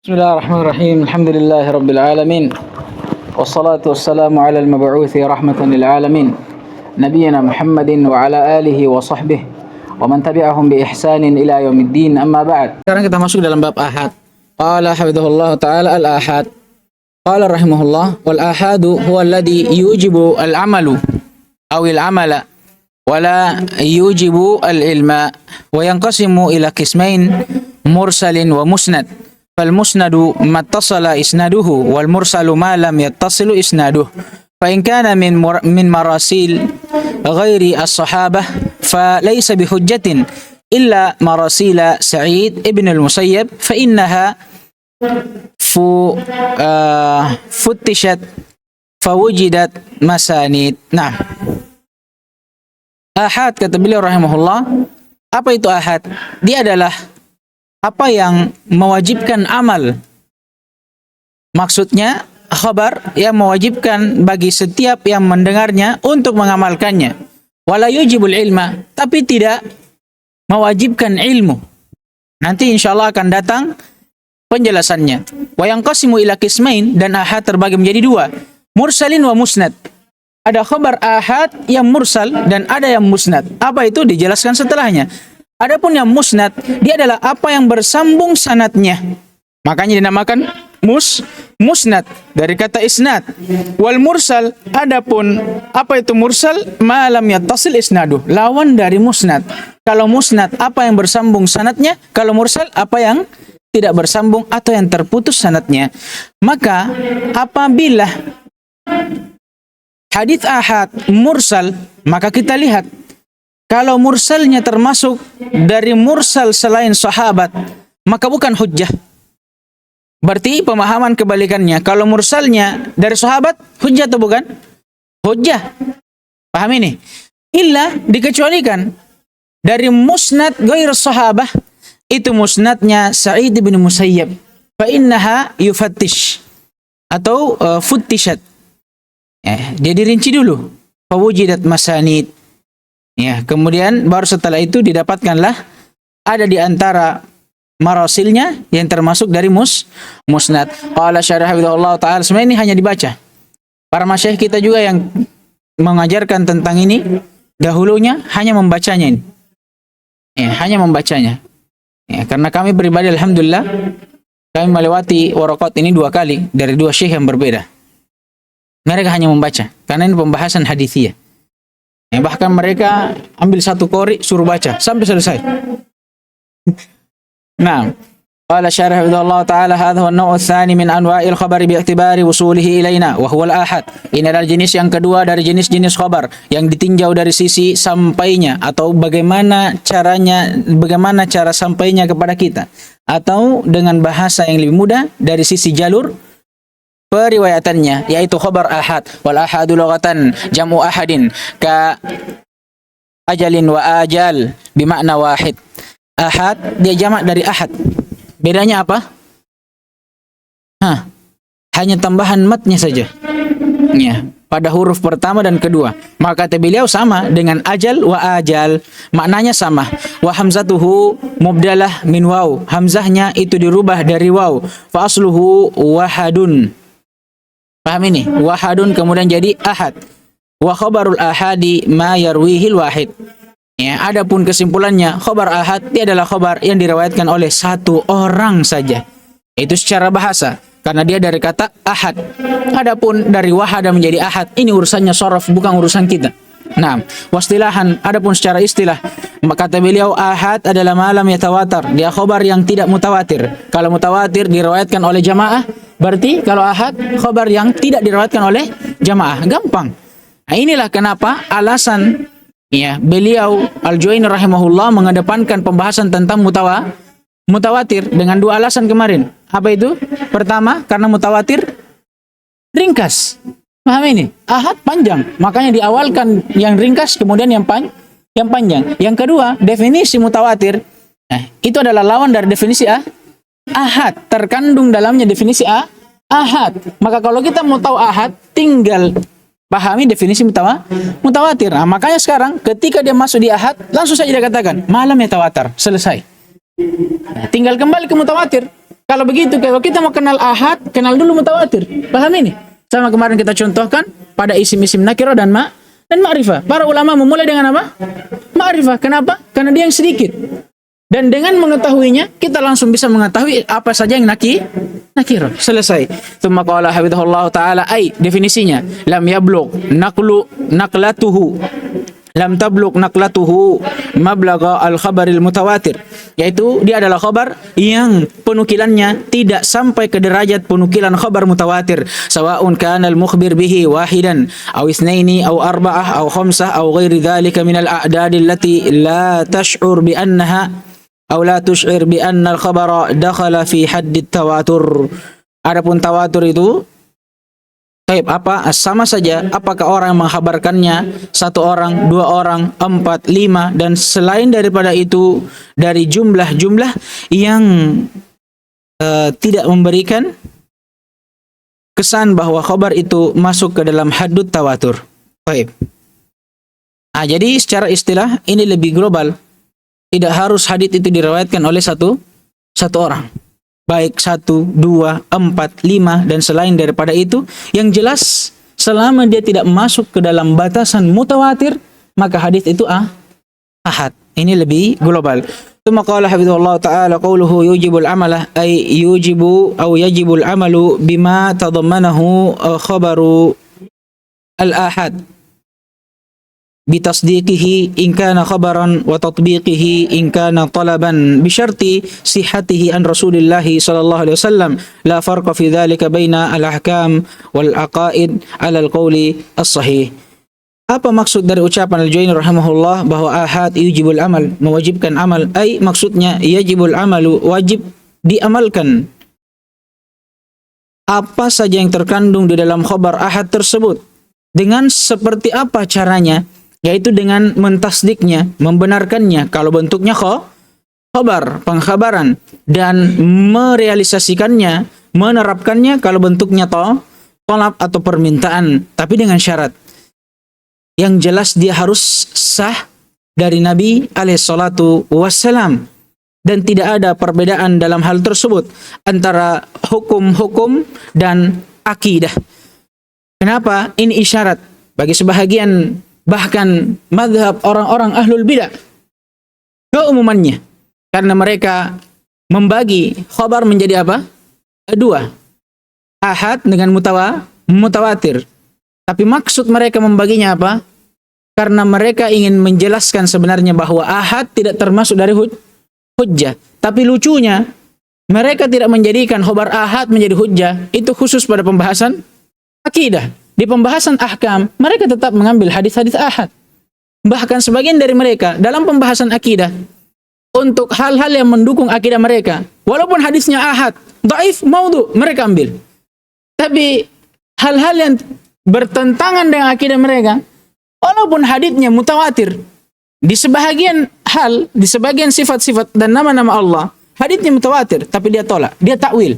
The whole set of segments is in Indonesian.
Bismillahirrahmanirrahim. Alhamdulillahi rabbil alamin. Wassalatu wassalamu ala al-mab'uthi rahmatan lil alamin. Nabiyyina Muhammadin wa ala alihi wa sahbihi wa man tabi'ahum bi ihsanin ila yaumiddin. Amma ba'd. Sekarang kita masuk dalam bab ahad. Qala hafidhahullah ta'ala al-ahad. Qala rahimahullah wal ahadu huwa alladhi yujibu al-amalu aw al-amala wa la yujibu al-ilma wa yanqasimu ila qismain mursalin wa musnad. فالمسند ما اتصل إسناده والمرسل ما لم يتصل إسناده فإن كان من مراسيل غير الصحابة فليس بحجة إلا مراسيل سعيد ابن المسيب فإنها فتشت فوجدت مسانيد. Nah, ahad kata beliau rahimahullah, apa itu ahad? Dia adalah apa yang mewajibkan amal. Maksudnya khabar yang mewajibkan bagi setiap yang mendengarnya untuk mengamalkannya. Wala yujibul ilma, tapi tidak mewajibkan ilmu. Nanti insyaallah akan datang penjelasannya. Wa yanqasimu ila qismain, dan ahad terbagi menjadi dua, mursalin wa musnad. Ada khabar ahad yang mursal dan ada yang musnad. Apa itu? Dijelaskan setelahnya. Adapun yang musnad, dia adalah apa yang bersambung sanadnya. Makanya dinamakan musnad dari kata isnad. Wal mursal, adapun apa itu mursal? Ma lam yattasil isnadu, lawan dari musnad. Kalau musnad apa yang bersambung sanadnya, kalau mursal apa yang tidak bersambung atau yang terputus sanadnya. Maka apabila hadits ahad mursal, maka kita lihat kalau mursalnya termasuk dari mursal selain sahabat, maka bukan hujjah. Berarti pemahaman kebalikannya. Kalau mursalnya dari sahabat, hujjah atau bukan? Hujjah. Paham ini? Illa dikecualikan dari musnad ghair sahabah, itu musnadnya Sa'id bin Musayyab. Fa innaha yufattish atau futtishat. Dia dirinci dulu. Fa wujidat masanid. Ya, kemudian baru setelah itu didapatkanlah ada di antara marasilnya yang termasuk dari musnad. Qala syarah hafizahullah ta'ala, sebenarnya ini hanya dibaca. Para masyayikh kita juga yang mengajarkan tentang ini dahulunya hanya membacanya ini. Ya, hanya membacanya. Ya, karena kami pribadi alhamdulillah kami melewati waraqat ini 2 kali dari 2 syekh yang berbeda. Mereka hanya membaca karena ini pembahasan hadithiyah. Ya, bahkan mereka ambil 1 qori suruh baca sampai selesai. Nah, qala syarah Allah taala hadha huwa an-naw' ats-tsani min anwa'il khabari bi'tibari wusulihi ilaina wa huwa al-ahad. Ini adalah jenis yang kedua dari jenis-jenis khabar yang ditinjau dari sisi sampainya atau bagaimana cara sampainya kepada kita, atau dengan bahasa yang lebih mudah dari sisi jalur periwayatannya, yaitu khabar ahad. Wal ahadu lughatan jam'u ahadin ka ajalin wa ajal bimakna wahid. Ahad dia jamak dari ahad. Bedanya apa? Hanya tambahan matnya saja. Ya, pada huruf pertama dan kedua. Maka kata beliau sama dengan ajal wa ajal, maknanya sama. Wa hamzatuhu mubdalah min waw. Hamzahnya itu dirubah dari waw. Fa asluhu wahadun. Paham ini? Wahadun kemudian jadi ahad. Wa khabarul ahadi ma yarwihil wahid. Ya, adapun kesimpulannya, khabar ahad dia adalah khabar yang diriwayatkan oleh 1 orang saja. Itu secara bahasa, karena dia dari kata ahad. Adapun dari wahada menjadi ahad, ini urusannya sharaf, bukan urusan kita. Nah, wastilahan, adapun secara istilah, kata beliau ahad adalah malam yatawatar. Dia khabar yang tidak mutawatir. Kalau mutawatir diriwayatkan oleh jamaah, berarti kalau ahad khabar yang tidak diriwayatkan oleh jamaah. Gampang. Nah, inilah kenapa alasan beliau Al-Juwaini rahimahullah mengedepankan pembahasan tentang mutawatir dengan 2 alasan kemarin. Apa itu? Pertama, karena mutawatir ringkas. Paham ini? Ahad panjang, makanya diawalkan yang ringkas kemudian yang panjang. Yang kedua, definisi mutawatir. Itu adalah lawan dari definisi ahad. Terkandung dalamnya definisi ahad. Maka kalau kita mau tahu ahad, tinggal pahami definisi mutawatir. Nah, makanya sekarang ketika dia masuk di ahad, langsung saja dia katakan malam yatawatar, selesai. Tinggal kembali ke mutawatir. Kalau begitu, kalau kita mau kenal ahad, kenal dulu mutawatir. Paham ini? Sama kemarin kita contohkan pada isim-isim nakirah dan ma'rifah. Para ulama memulai dengan apa? Ma'rifah. Kenapa? Karena dia yang sedikit. Dan dengan mengetahuinya, kita langsung bisa mengetahui apa saja yang nakirah. Selesai. Tsumma qala hafizahullah taala, definisinya, lam yablugh naqlatuhu lam tablugh naqlatuhu mablagha al-khabaril mutawatir, yaitu dia adalah khabar yang penukilannya tidak sampai ke derajat penukilan khabar mutawatir, sawa'un kana al-mukhbir bihi wahidan aw itsnaini aw arba'ah aw khamsah aw ghairi dzalika min al-a'dad allati la tash'ur bi annaha aw la tush'ir bi anna al-khabara dakhala fi hadd at-tawatur. Adapun tawatur itu sama saja apakah orang yang mengkhabarkannya 1 orang, 2 orang, 4, 5 dan selain daripada itu dari jumlah-jumlah yang tidak memberikan kesan bahwa khabar itu masuk ke dalam haddut tawatur. Baik. Jadi secara istilah ini lebih global. Tidak harus hadits itu diriwayatkan oleh satu orang. Baik 1, 2, 4, 5 dan selain daripada itu, yang jelas selama dia tidak masuk ke dalam batasan mutawatir, maka hadis itu ahad. Ini lebih global. Tsumma qala hafizahullah taala qawluhu yujibul amala ay yujibu aw yajibul amalu bima tadammanahu khabaru al-ahad bitasdiqihi in kana khabaran wa tatbiqihi in kana talaban bi syarti sihhatihi an Rasulillah sallallahu alaihi wasallam la farqa fi dhalika baina al-ahkam wal aqaid ala al-qawli as-sahih. Apa maksud dari ucapan Al-Juwayni rahimahullah bahwa ahad yujibul amal, mewajibkan amal, maksudnya yajibul amalu, wajib diamalkan apa saja yang terkandung di dalam khabar ahad tersebut. Dengan seperti apa caranya? Yaitu dengan mentasdiknya, membenarkannya kalau bentuknya khabar, pengkhabaran, dan merealisasikannya, menerapkannya kalau bentuknya tolab atau permintaan, tapi dengan syarat. Yang jelas dia harus sah dari Nabi alaihissalatu wassalam, dan tidak ada perbedaan dalam hal tersebut antara hukum-hukum dan akidah. Kenapa? Ini isyarat bagi sebahagian bahkan madhab orang-orang ahlul bidah keumumannya, karena mereka membagi khabar menjadi apa? 2, ahad dengan mutawatir. Tapi maksud mereka membaginya apa? Karena mereka ingin menjelaskan sebenarnya bahwa ahad tidak termasuk dari hujjah. Tapi lucunya mereka tidak menjadikan khabar ahad menjadi hujjah. Itu khusus pada pembahasan akidah. Di pembahasan ahkam, mereka tetap mengambil hadis-hadis ahad. Bahkan sebagian dari mereka dalam pembahasan akidah, untuk hal-hal yang mendukung akidah mereka, walaupun hadisnya ahad, dhaif, maudhu, mereka ambil. Tapi hal-hal yang bertentangan dengan akidah mereka, walaupun hadisnya mutawatir, di sebahagian hal, di sebagian sifat-sifat dan nama-nama Allah, hadisnya mutawatir, tapi dia tolak, dia takwil.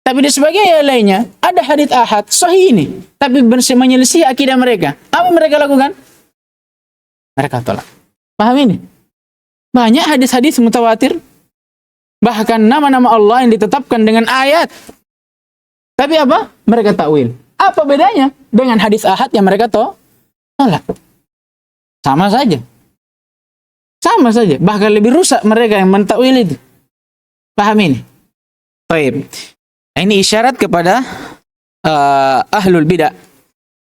Tapi di sebagian yang lainnya, ada hadits ahad, sahih ini, tapi menyelisih akidah mereka. Apa mereka lakukan? Mereka tolak. Paham ini? Banyak hadis-hadis mutawatir, bahkan nama-nama Allah yang ditetapkan dengan ayat. Tapi apa? Mereka takwil. Apa bedanya dengan hadis ahad yang mereka tolak? Sama saja. Sama saja. Bahkan lebih rusak mereka yang mentakwil itu. Paham ini? Baik. Ini isyarat kepada ahlul bidah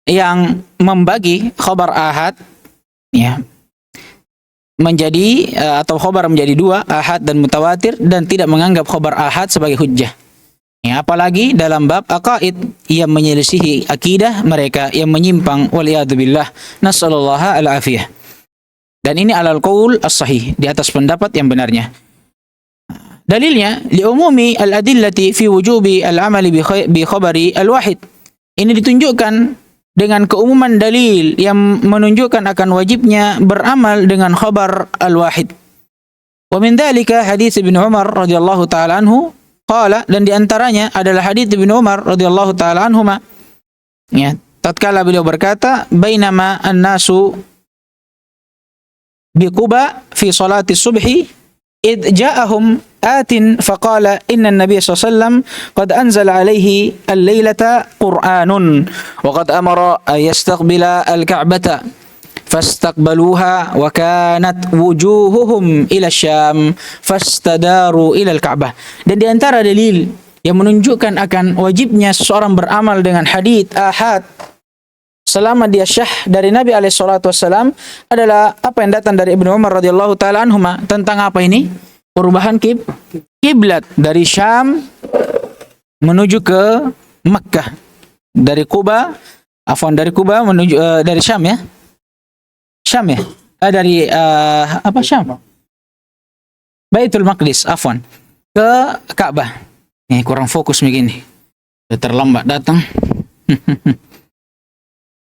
yang membagi khabar ahad ya menjadi atau khabar menjadi 2, ahad dan mutawatir, dan tidak menganggap khabar ahad sebagai hujjah. Ya, apalagi dalam bab aqaid yang menyelisihi akidah mereka yang menyimpang, waliyadzubillah, nasallallahu al-afiyah. Dan ini alal qaul as-sahih, di atas pendapat yang benarnya. Dalilnya liumumi al-adillati fi wujubi al-amali bi khabari al-wahid. Ini ditunjukkan dengan keumuman dalil yang menunjukkan akan wajibnya beramal dengan khabar al-wahid. Wa min dzalika hadits Ibnu Umar radhiyallahu taala anhu qala, dan di antaranya adalah hadits Ibnu Umar radhiyallahu taala anhuma. Ya, tatkala beliau berkata, bainama an-nasu bi Quba fi salati subhi id ja'ahum آت فقال إن النبي صلى الله عليه وسلم قد أنزل عليه الليلة قرآن وقد أمر أن يستقبل الكعبة فاستقبلوها وكانت وجوههم إلى الشام فاستداروا إلى الكعبة. Dan di antara dalil yang menunjukkan akan wajibnya seseorang beramal dengan hadits ahad selama dia syah dari Nabi SAW adalah apa yang datang dari Ibnu Umar radhiyallahu taala anhuma tentang apa ini? Perubahan kiblat dari Syam menuju ke Makkah. Dari Kuba menuju dari Syam ya. Syam ya. Dari apa Syam? Baitul Maqdis, afwan. Ke Ka'bah. Nih kurang fokus begini. Sudah terlambat datang.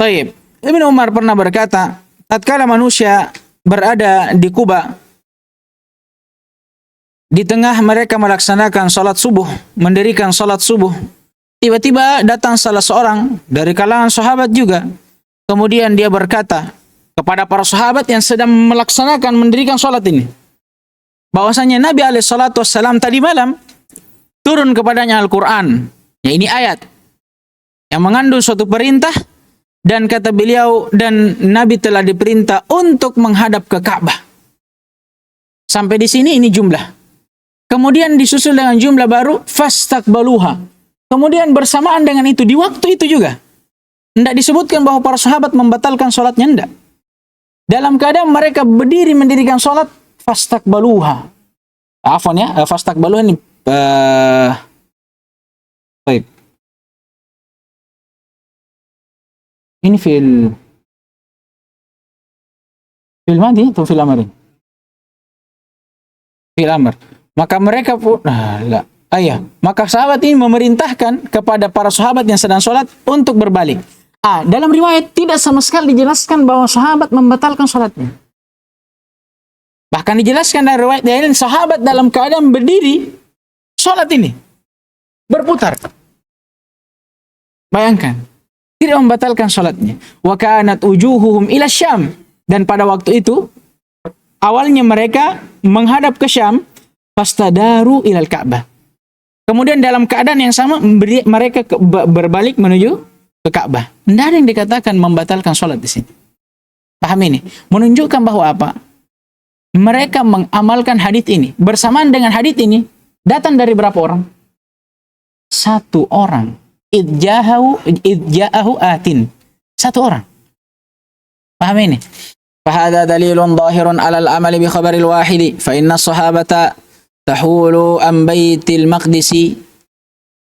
Baik. Ibnu Umar pernah berkata, tatkala manusia berada di Kuba, di tengah mereka melaksanakan salat subuh, mendirikan salat subuh, tiba-tiba datang salah seorang dari kalangan sahabat juga. Kemudian dia berkata kepada para sahabat yang sedang melaksanakan mendirikan salat ini, bahwasanya Nabi SAW tadi malam turun kepadanya Al-Quran. Ya, ini ayat yang mengandung suatu perintah, dan kata beliau, dan Nabi telah diperintah untuk menghadap ke Ka'bah. Sampai di sini ini jumlah. Kemudian disusul dengan jumlah baru, fastaqbaluha. Kemudian bersamaan dengan itu, di waktu itu juga, tidak disebutkan bahwa para sahabat membatalkan sholatnya, tidak. Dalam keadaan mereka berdiri mendirikan sholat, fastaqbaluha. Afwan ya, fastaqbaluha ini baik. Ini fil madi atau fil amr? Fil amr. Maka mereka pun maka sahabat ini memerintahkan kepada para sahabat yang sedang sholat untuk berbalik. Dalam riwayat tidak sama sekali dijelaskan bahwa sahabat membatalkan sholatnya. Bahkan dijelaskan dari riwayat lain, sahabat dalam keadaan berdiri sholat ini berputar. Bayangkan, tidak membatalkan sholatnya. Wa kanat wujuhuhum ila Syam, dan pada waktu itu awalnya mereka menghadap ke Syam, fastadaru ilal Ka'bah. Kemudian dalam keadaan yang sama mereka berbalik menuju ke Ka'bah. Tidak ada yang dikatakan membatalkan sholat di sini. Paham ini? Menunjukkan bahwa apa? Mereka mengamalkan hadits ini. Bersamaan dengan hadits ini datang dari berapa orang? Satu orang. Idja'ahu atin. Satu orang. Paham ini? Fahada dalilun zahirun alal amali bi khabaril wahidi. Fa inna sahabata tahulu an baitil maqdisi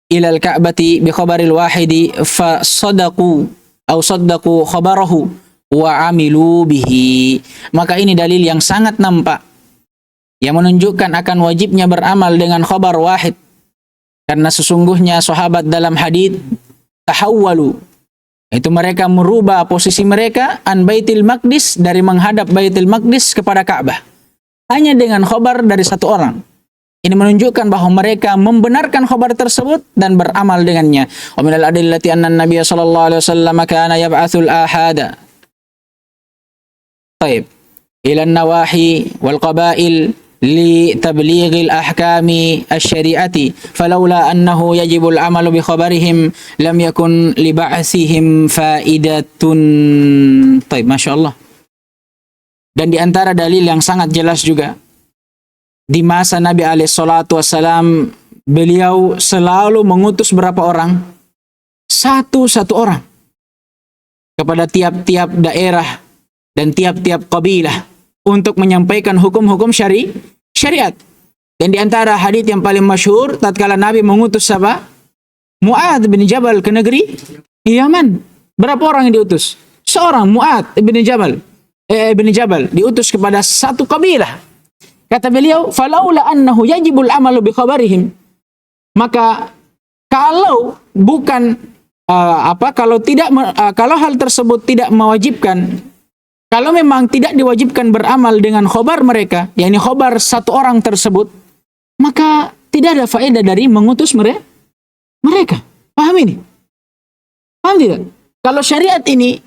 ilal ka'bati bi khabaril wahidi fa sadaqu khabarahu wa amilu bihi. Maka ini dalil yang sangat nampak yang menunjukkan akan wajibnya beramal dengan khabar wahid, karena sesungguhnya sahabat dalam hadits tahawwalu, itu mereka merubah posisi mereka an baitil maqdis, dari menghadap baitil maqdis kepada Ka'bah, hanya dengan khabar dari satu orang. Ini menunjukkan bahwa mereka membenarkan khabar tersebut dan beramal dengannya. Wa minal adillati anna an-nabiy sallallahu alaihi wasallam kana yab'atsul ahada ila an-nawahi wal qabail li tablighil ahkami asy-syari'ati falawla annahu yajibul amalu bi khabarihim lam yakun li ba'sihim faidatun. Masyaallah. Dan di antara dalil yang sangat jelas juga, di masa Nabi SAW, beliau selalu mengutus berapa orang? Satu orang kepada tiap-tiap daerah dan tiap-tiap kabilah untuk menyampaikan hukum-hukum syariat. Dan di antara hadits yang paling masyhur, tatkala Nabi mengutus siapa? Mu'adz bin Jabal ke negeri Yaman. Berapa orang yang diutus? Seorang, Mu'adz bin Jabal diutus kepada satu kabilah. Kata beliau, falaula annahu yajibul amalu bi khabarihim. Maka kalau bukan kalau hal tersebut tidak mewajibkan, kalau memang tidak diwajibkan beramal dengan khabar mereka, yakni khabar satu orang tersebut, maka tidak ada faedah dari mengutus mereka. Paham ini? Paham tidak? Kalau syariat ini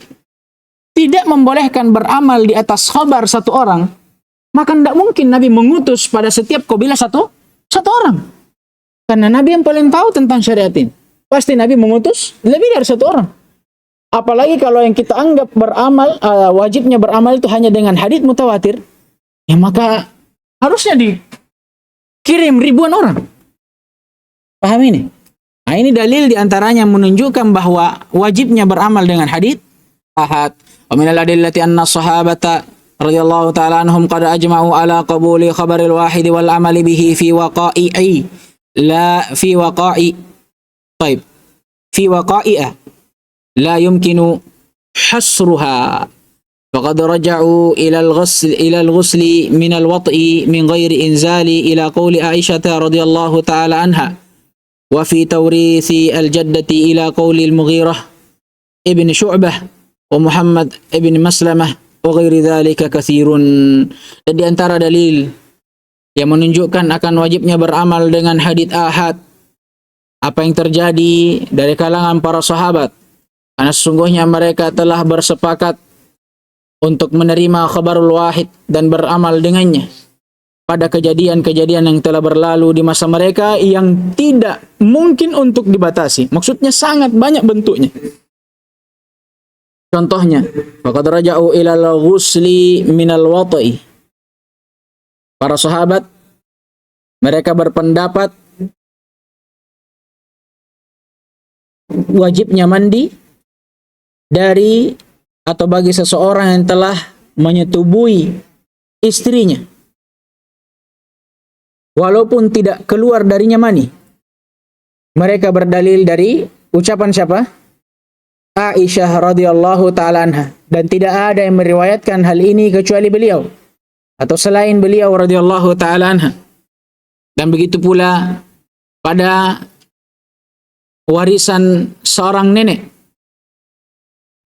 tidak membolehkan beramal di atas khabar satu orang, maka tidak mungkin Nabi mengutus pada setiap kabilah satu Satu orang. Karena Nabi yang paling tahu tentang syariat ini. Pasti Nabi mengutus lebih dari satu orang. Apalagi kalau yang kita anggap beramal, wajibnya beramal itu hanya dengan hadits mutawatir, ya maka harusnya dikirim ribuan orang. Paham ini? Nah, ini dalil diantaranya menunjukkan bahwa wajibnya beramal dengan hadits ahad. Wa minal adillati anna sahabata radhiyallahu ta'ala anhum qad ajma'u ala qabuli khabaril wahid wal amali bihi fi waqa'i la fi waqa'i طيب في وقائع لا يمكن حصرها فقد رجعوا إلى الغسل من الوطء من غير إنزال إلى قول عائشة رضي الله تعالى عنها وفي توريث الجدة إلى قول المغيرة ابن شعبة ومحمد ابن مسلمة وغير ذلك كثير. Dan di antara dalil yang menunjukkan akan wajibnya beramal dengan hadits ahad apa yang terjadi dari kalangan para sahabat, karena sesungguhnya mereka telah bersepakat untuk menerima khabarul wahid dan beramal dengannya pada kejadian-kejadian yang telah berlalu di masa mereka yang tidak mungkin untuk dibatasi. Maksudnya sangat banyak bentuknya. Contohnya, faqad raja'u ilal ghusli minal wata'i. Para sahabat mereka berpendapat wajibnya mandi dari atau bagi seseorang yang telah menyetubui istrinya walaupun tidak keluar darinya mani. Mereka berdalil dari ucapan siapa? Aisyah radhiyallahu ta'ala anha, dan tidak ada yang meriwayatkan hal ini kecuali beliau atau selain beliau radhiyallahu ta'ala anha. Dan begitu pula pada warisan seorang nenek,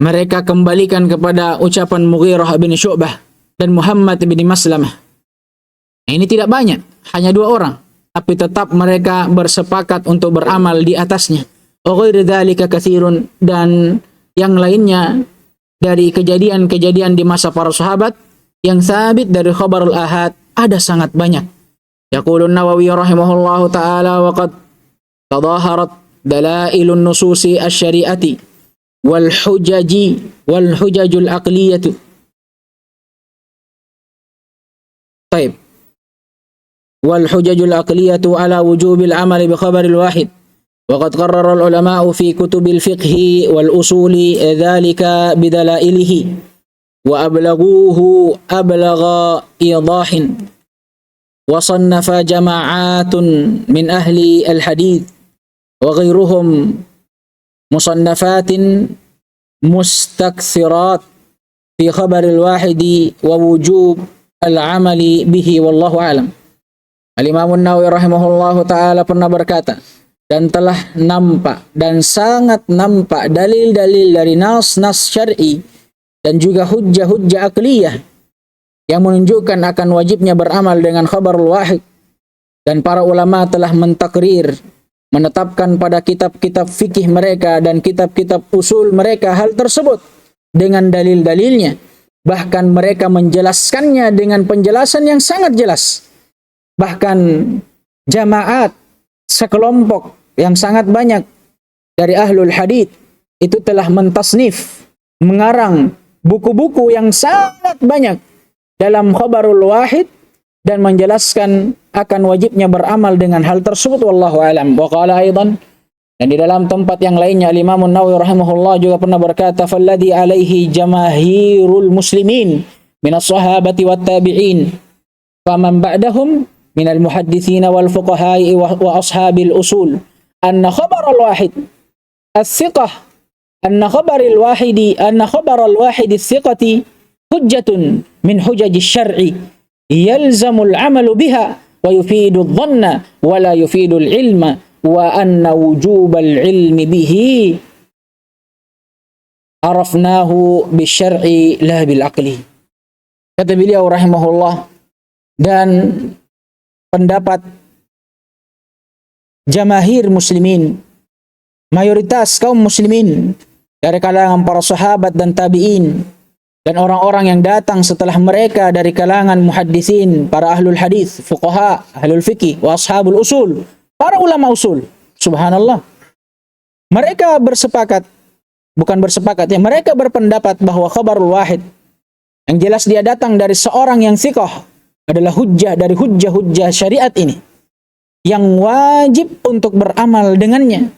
mereka kembalikan kepada ucapan Mughirah bin Syu'bah dan Muhammad bin Maslamah. Ini tidak banyak, hanya 2 orang, tapi tetap mereka bersepakat untuk beramal di atasnya. Wa ghairu dzalika katsirun, dan yang lainnya dari kejadian-kejadian di masa para sahabat yang sabit dari khabarul ahad ada sangat banyak. Yaqulun Nawawi rahimahullahu taala wa qad tadaharat dalailun nususi asy-syari'ati wal hujajul aqliyatu. Baik. Wal hujajul aqliyatu ala wujubil amali bi khabaril wahid. Wa qad qarrara al ulama'u fi kutubil fiqhi wal usuli dzalika bidalailihi wa ablaghuhu ablagha idahin. Wa sannafa jama'atun min ahli al hadits وغيرهم مصنفات مستكثرات في خبر الواحد ووجوب العمل به والله أعلم. Al-Imam An-Nawawi rahimahullahu ta'ala pernah berkata, dan telah nampak dan sangat nampak dalil-dalil dari nas-nas syar'i dan juga hujjah-hujjah akliyah yang menunjukkan akan wajibnya beramal dengan khabarul wahid, dan para ulama telah mentakrir, menetapkan pada kitab-kitab fikih mereka dan kitab-kitab usul mereka hal tersebut dengan dalil-dalilnya. Bahkan mereka menjelaskannya dengan penjelasan yang sangat jelas. Bahkan jamaat sekelompok yang sangat banyak dari ahlul hadits itu telah mentasnif, mengarang buku-buku yang sangat banyak dalam khabarul wahid dan menjelaskan akan wajibnya beramal dengan hal tersebut, wallahu alam. Wa qala aidan, dan di dalam tempat yang lainnya Imam An-Nawawi rahimahullah juga pernah berkata, falladhi alaihi jamaahirul muslimin minas sahabati wat tabi'in faman ba'dahum minal muhadditsin wal fuqaha'i wa ashabil usul anna khabaral wahid as-siqah anna khabaral wahidi as-siqati hujjatun min hujaji syar'i yalzamul amalu biha wa yufidu dhanna wa la yufidu ilma wa anna wujubal ilmi bihi arafnahu bisyar'i la bil aqli. Kata beliau rahimahullah, dan pendapat jamahir muslimin, mayoritas kaum muslimin dari kalangan para sahabat dan tabi'in dan orang-orang yang datang setelah mereka dari kalangan muhaddisin, para ahlul hadis, fuqaha, ahlul fikih, wa ashabul usul, para ulama usul. Subhanallah. Mereka mereka berpendapat bahwa khabarul wahid, yang jelas dia datang dari seorang yang thiqah, adalah hujjah dari hujjah-hujjah syariat ini, yang wajib untuk beramal dengannya.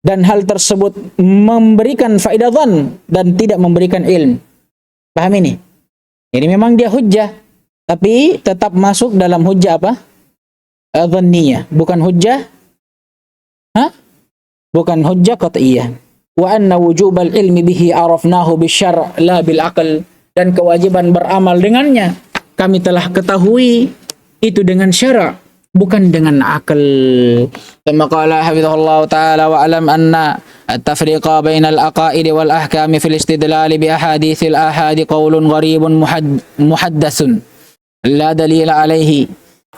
Dan hal tersebut memberikan faedah dzan dan tidak memberikan ilm. Paham ini? Jadi memang dia hujjah, tapi tetap masuk dalam hujjah apa? Dzanniyah, bukan hujjah bukan hujjah qat'iyah. Wa anna wujubal ilmi bihi arafnahu bisyar' la bil aql, dan kewajiban beramal dengannya kami telah ketahui itu dengan syara', bukan dengan akal. Kama qala hafizahullah ta'ala wa alam anna at-tafriqa bainal aqaid wal ahkam fil istidlal bi ahaditsil ahadi qaulun gharibun muhaddatsun la dalila alaihi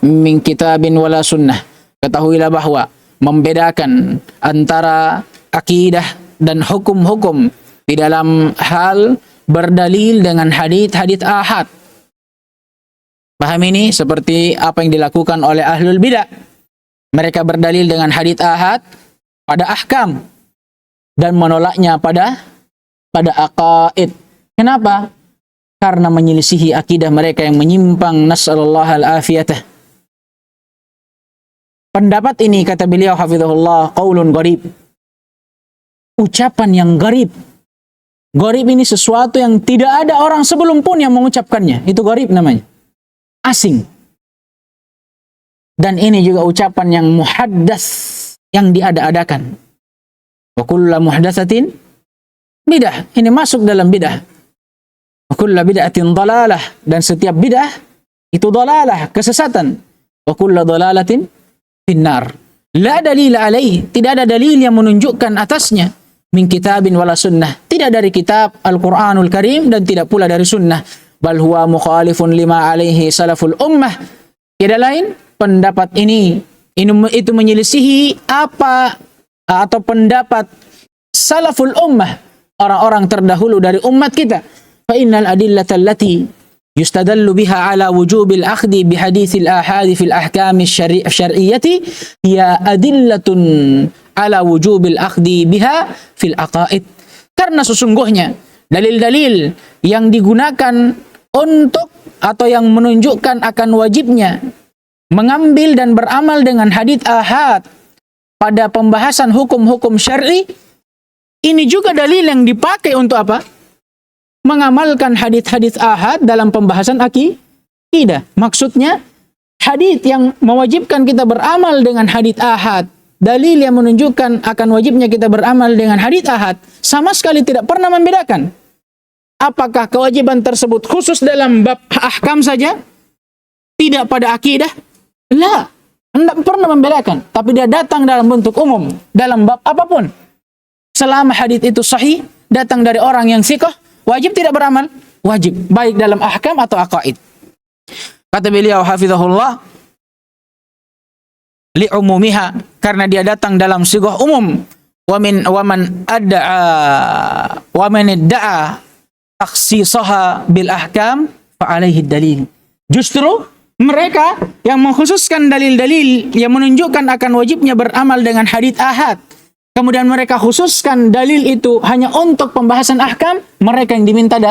min kitabin wala sunnah. Ketahuilah bahwa membedakan antara akidah dan hukum-hukum di dalam hal berdalil dengan hadits ahad. Paham ini? Seperti apa yang dilakukan oleh ahlul bidah. Mereka berdalil dengan hadits ahad pada ahkam dan menolaknya pada aqaid. Kenapa? Karena menyelisihi akidah mereka yang menyimpang, nasallallahu al-afiyatah. Pendapat ini, kata beliau hafizahullah, qaulun gharib, ucapan yang gharib. Gharib ini sesuatu yang tidak ada orang sebelum pun yang mengucapkannya. Itu gharib namanya. Asing. Dan ini juga ucapan yang muhaddas, yang diada-adakan. Wa kullu muhdatsatin bidah. Ini masuk dalam bidah. Wa kullu bid'atin dhalalah, dan setiap bidah itu dhalalah, kesesatan. Wa kullu dhalalatin finnar. La dalila alaih, tidak ada dalil yang menunjukkan atasnya. Min kitabin wala sunnah, tidak dari kitab Al-Quranul Karim dan tidak pula dari sunnah. Bal huwa mukhalifun lima alaihi salaful ummah. Tidak lain, pendapat ini itu menyelisihi apa atau pendapat salaful ummah, orang-orang terdahulu dari umat kita. Fa innal adillata allati yustadallu biha ala wujubil akhdi bihaditsil ahadi fil ahkam syar'iyyati hiya adillatun ala wujubil akhdi biha fil aqaid. Karena sesungguhnya dalil-dalil yang digunakan untuk atau yang menunjukkan akan wajibnya mengambil dan beramal dengan hadits ahad pada pembahasan hukum-hukum syar'i, ini juga dalil yang dipakai untuk apa? Mengamalkan hadits-hadits ahad dalam pembahasan akidah. Maksudnya hadits yang mewajibkan kita beramal dengan hadits ahad, dalil yang menunjukkan akan wajibnya kita beramal dengan hadits ahad, sama sekali tidak pernah membedakan apakah kewajiban tersebut khusus dalam bab ahkam saja, tidak pada akidah. La, tidak pernah membedakan, tapi dia datang dalam bentuk umum dalam bab apapun. Selama hadits itu sahih, datang dari orang yang thiqah, wajib tidak beramal? Wajib, baik dalam ahkam atau aqaid. Kata beliau hafizahullah, li'umumiha, karena dia datang dalam sigah umum. Wa man idda'a takhsisaha bil ahkam fa alaihi dalil. Justru mereka yang mengkhususkan dalil-dalil yang menunjukkan akan wajibnya beramal dengan hadits ahad, kemudian mereka khususkan dalil itu hanya untuk pembahasan ahkam, mereka yang diminta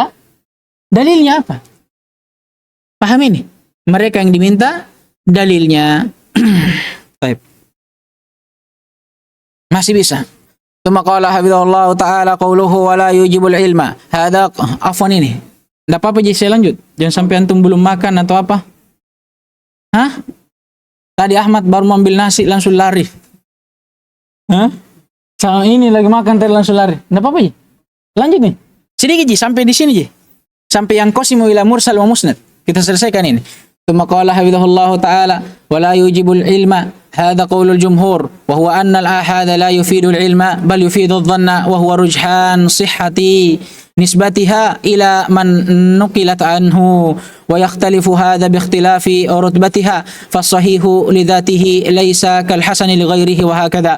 dalilnya apa? Paham ini? Mereka yang diminta dalilnya. Baik. Masih bisa. Tsumma qala hafizahullah ta'ala qauluhu wa la yujibul ilma. Hada afwan ini. Enggak apa-apa, jadi saya lanjut. Jangan sampai antum belum makan atau apa. Hah? Tadi Ahmad baru ambil nasi langsung lari. Hah? Sama ini lagi makan tadi langsung lari. Enggak apa-apa, Ji. Lanjut nih. Sedikit, Ji, sampai di sini, Ji. Sampai yang qasimu ila mursal wa musnad. Kita selesaikan ini. Tsumma qala hafizahullah ta'ala wa la yujibul ilma. هذا قول الجمهور وهو أن الآحاد لا يفيد العلم بل يفيد الظن وهو رجحان صحة نسبتها إلى من نقلت عنه ويختلف هذا باختلاف رتبتها فالصحيح لذاته ليس كالحسن لغيره وهكذا.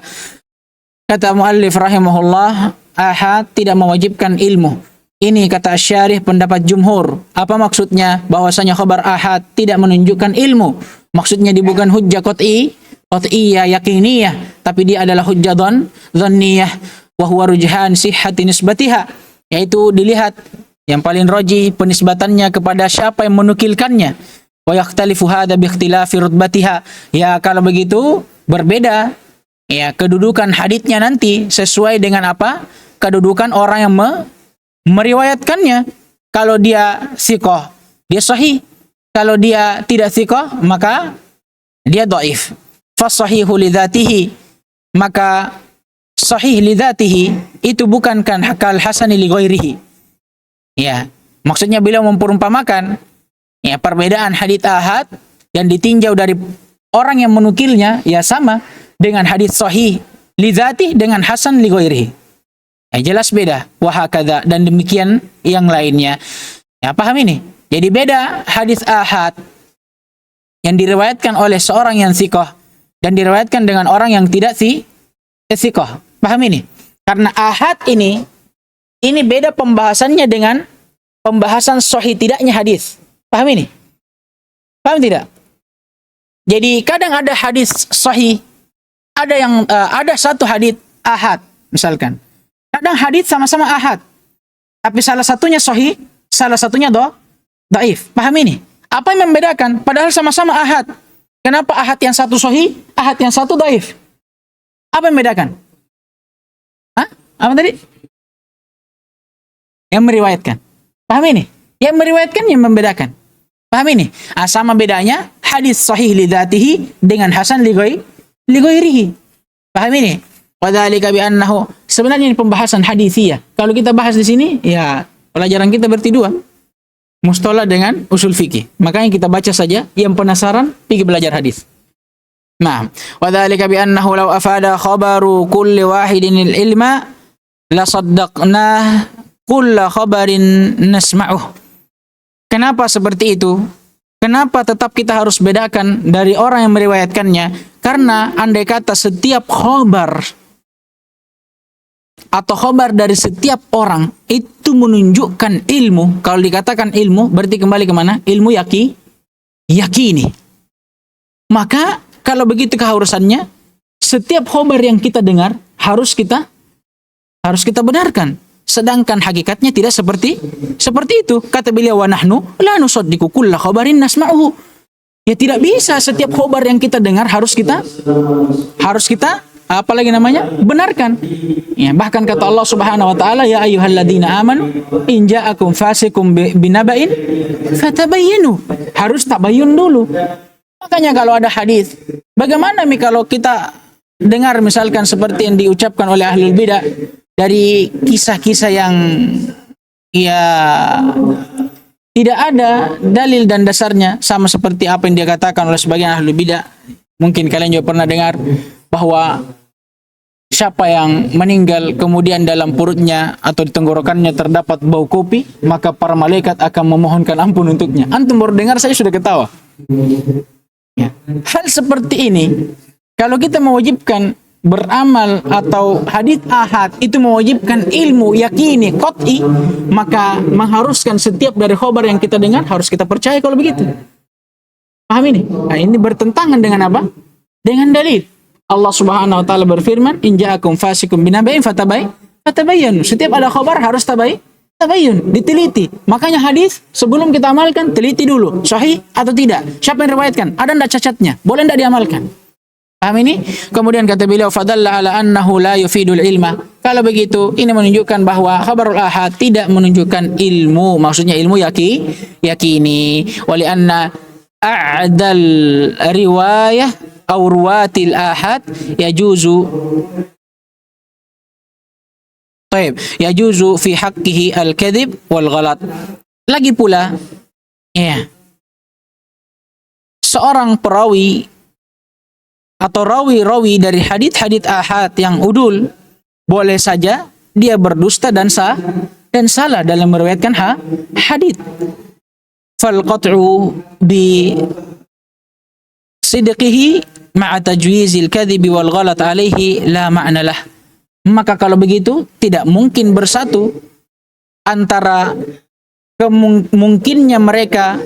Kata muallif rahimahullah, ahad tidak mewajibkan ilmu, Ini kata Syarih pendapat jumhur. Apa maksudnya? Bahwasanya khabar ahad tidak menunjukkan ilmu. Maksudnya dia bukan hujjah qat'iyah yakiniyah, tapi dia adalah hujjah dhanniyah wa huwa rujhan sihhati nisbatiha, yaitu dilihat yang paling rajih penisbatannya kepada siapa yang menukilkannya. Wa yakhtalifu hadza bi ikhtilafi rutbatiha. Ya, kalau begitu berbeda ya kedudukan haditsnya nanti sesuai dengan apa? Kedudukan orang yang meriwayatkannya. Kalau dia thiqah, dia sahih. Kalau dia tidak thiqah, maka dia dhaif. Fasahihu lidzatihi, maka sahih lidzatihi itu bukan kan kal hasani li ghairihi. Ya, maksudnya beliau memperumpamakan ya perbedaan hadits ahad yang ditinjau dari orang yang menukilnya ya sama dengan hadits sahih lidzatihi dengan hasan li ghairihi. Jelas beda. Wahakadha, dan demikian yang lainnya. Ya, paham ini? Jadi beda hadis ahad yang diriwayatkan oleh seorang yang thiqah dan diriwayatkan dengan orang yang tidak thiqah. Paham ini? Karena ahad ini beda pembahasannya dengan pembahasan sahih tidaknya hadis. Paham ini? Paham tidak? Jadi kadang ada hadis sahih, ada satu hadis ahad misalkan. Kadang hadits sama-sama ahad, tapi salah satunya sahih, salah satunya dhaif. Paham ini? Apa yang membedakan? Padahal sama-sama ahad. Kenapa ahad yang satu sahih, ahad yang satu dhaif? Apa yang membedakan? Hah? Apa tadi? Yang meriwayatkan. Paham ini? Yang meriwayatkan yang membedakan. Paham ini? Sama bedanya hadis sahih li dzatihi dengan hasan li ghairihi. Paham ini? Wadzalika bi annahu, sebenarnya ini pembahasan hadisiyah. Kalau kita bahas di sini, ya pelajaran kita berarti dua. Mustalah dengan usul fikih. Makanya kita baca saja, yang penasaran pergi belajar hadis. Nah, wadzalika bi annahu law afada khabaru kulli wahidin ilma la saddaqna kulla khabarin nasma'uh. Kenapa seperti itu? Kenapa tetap kita harus bedakan dari orang yang meriwayatkannya? Karena andai kata setiap khabar atau khabar dari setiap orang itu menunjukkan ilmu. Kalau dikatakan ilmu, berarti kembali kemana? Ilmu yakini. Maka kalau begitu keharusannya, setiap khabar yang kita dengar harus kita benarkan. Sedangkan hakikatnya tidak seperti itu. Kata beliau, wa nahnu la nusaddiqu kulla khabarin nasma'uhu. Ya tidak bisa setiap khabar yang kita dengar harus kita apalagi namanya benarkan. Ya, bahkan kata Allah Subhanahu wa taala, ya ayyuhalladzina amanu in ja'akum fasiqum binaba'in fatabayyanu. Harus tabayyun dulu. Makanya kalau ada hadis, bagaimana kalau kita dengar misalkan seperti yang diucapkan oleh ahlul bidah dari kisah-kisah yang ya tidak ada dalil dan dasarnya, sama seperti apa yang dia katakan oleh sebagian ahlul bidah. Mungkin kalian juga pernah dengar bahwa siapa yang meninggal kemudian dalam perutnya atau di tenggorokannya terdapat bau kopi, maka para malaikat akan memohonkan ampun untuknya. Antum baru dengar saya sudah ketawa. Ya. Hal seperti ini, kalau kita mewajibkan beramal atau hadits ahad itu mewajibkan ilmu yakini qat'i, maka mengharuskan setiap dari khabar yang kita dengar harus kita percaya kalau begitu. Paham ini? Nah, ini bertentangan dengan apa? Dengan dalil. Allah Subhanahu wa taala berfirman, "In ja'akum fasiqun binaba'in fatabayyanu." Setiap ada khabar harus tabayyun, diteliti. Makanya hadis sebelum kita amalkan teliti dulu, sahih atau tidak. Siapa yang riwayatkan? Ada enggak cacatnya? Boleh enggak diamalkan? Paham ini? Kemudian kata beliau, "Fadalla ala annahu la yufidul ilma." Kalau begitu, ini menunjukkan bahwa khabarul ahad tidak menunjukkan ilmu, maksudnya ilmu yakini. Wali anna a'dal riwayah aw ruwatil ahad yajuzu fi haqqihi al-kadhib wal ghalat. Lagi pula, ya, seorang perawi atau rawi-rawi dari hadits ahad yang udul boleh saja dia berdusta dan salah dalam meriwayatkan hadits. Fal qat'u bi sidqihi ma'a tajwizil kadhibi wal ghalat alaihi la ma'na lah. Maka kalau begitu tidak mungkin bersatu antara kemungkinnya mereka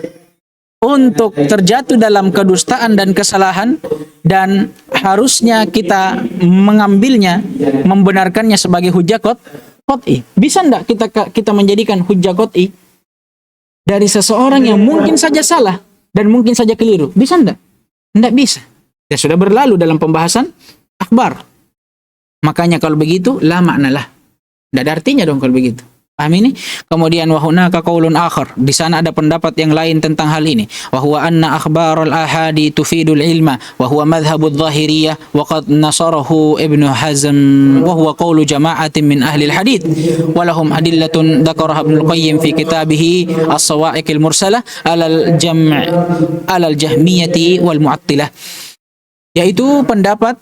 untuk terjatuh dalam kedustaan dan kesalahan, dan harusnya kita mengambilnya, membenarkannya sebagai hujjah qat'i. Bisa enggak kita menjadikan hujjah qat'i dari seseorang yang mungkin saja salah dan mungkin saja keliru? Bisa enggak? Enggak bisa. Ya sudah berlalu dalam pembahasan akhbar. Makanya kalau begitu la maknalah. Enggak ada artinya dong kalau begitu. Paham ini? Kemudian wa hunaka qaulun akhar. Di sana ada pendapat yang lain tentang hal ini. Wa huwa anna akhbarul ahadi tufidul ilma wa huwa madhhabudz zahiriyah wa qad nasarahu Ibnu Hazm wa huwa qaulu jama'atin min ahli al-hadits wa lahum adillatun dzakaraha Ibnu al-Qayyim fi kitabih As-Sawa'iqil Mursalah 'alal jahmiyati wal mu'attilah. Yaitu pendapat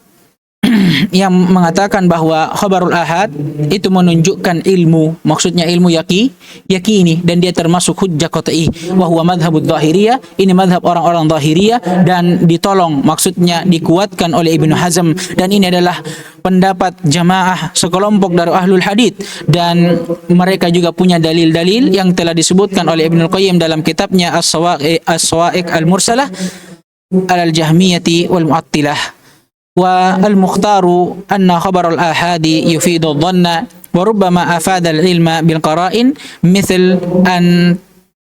yang mengatakan bahwa khabarul ahad itu menunjukkan ilmu, maksudnya ilmu yakini, dan dia termasuk hujjah qat'i. Wa huwa madhhabudz zahiriyah, ini madhab orang-orang zahiriyah, dan ditolong, maksudnya dikuatkan oleh Ibnu Hazm, dan ini adalah pendapat jamaah sekelompok dari ahlul hadith, dan mereka juga punya dalil-dalil yang telah disebutkan oleh Ibnu Qayyim dalam kitabnya As-Sawa'iq al-Mursalah 'alal jahmiyati wal mu'attilah. Wa al-mukhtaru anna khabar al-ahadi yufidu dhanna wa rubbama afada al-ilma bil qara'in mithl an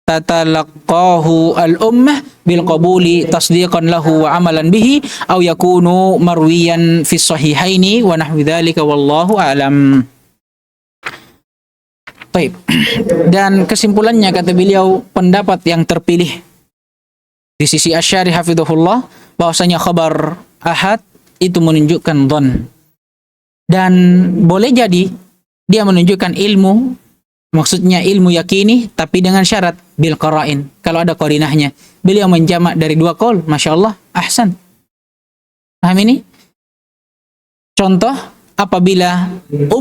tatalaqahu al-ummah bil qabuli tasdiqan lahu wa amalan bihi aw yakunu marwiyan fi sahihaini wa nahwi dzalika wallahu a'lam. Baik. Dan kesimpulannya kata beliau, pendapat yang terpilih di sisi Asy-Syarih hafizahullah bahwasanya khabar ahad itu menunjukkan dhon, dan boleh jadi dia menunjukkan ilmu, maksudnya ilmu yakini, tapi dengan syarat bil qara'in, kalau ada qarinahnya. Beliau menjamak dari dua qaul, Masya Allah, ahsan. Paham ini? Contoh, apabila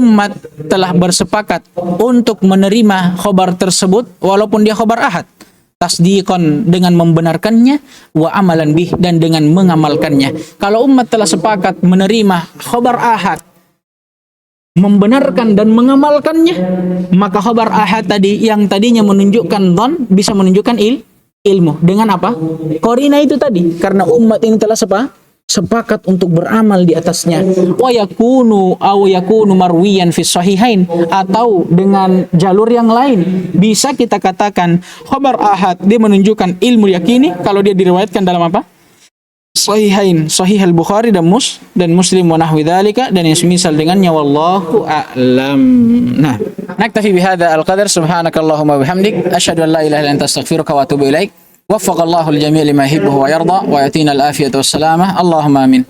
umat telah bersepakat untuk menerima khabar tersebut walaupun dia khabar ahad, tasdiqan dengan membenarkannya, wa amalan bih, dan dengan mengamalkannya. Kalau umat telah sepakat menerima khabar ahad, membenarkan dan mengamalkannya, maka khabar ahad tadi yang tadinya menunjukkan dhon bisa menunjukkan ilmu. Dengan apa? Qarina itu tadi, karena umat ini telah sepakat untuk beramal di atasnya. Wa yakunu marwiyan fi sahihain, atau dengan jalur yang lain bisa kita katakan khabar ahad dia menunjukkan ilmu yakini kalau dia diriwayatkan dalam apa? Sahihain, Sahih al-Bukhari dan Muslim wa nahwi dzalika, dan yang semisal dengannya, wallahu a'lam. Nah, naktafi bihadza al-qadar. Subhanakallahumma bihamdik asyhadu an la ilaha illa anta astaghfiruka wa atubu ilaik. وفق الله الجميع لما يحبه ويرضى ويأتينا العافية والسلامة اللهم آمين.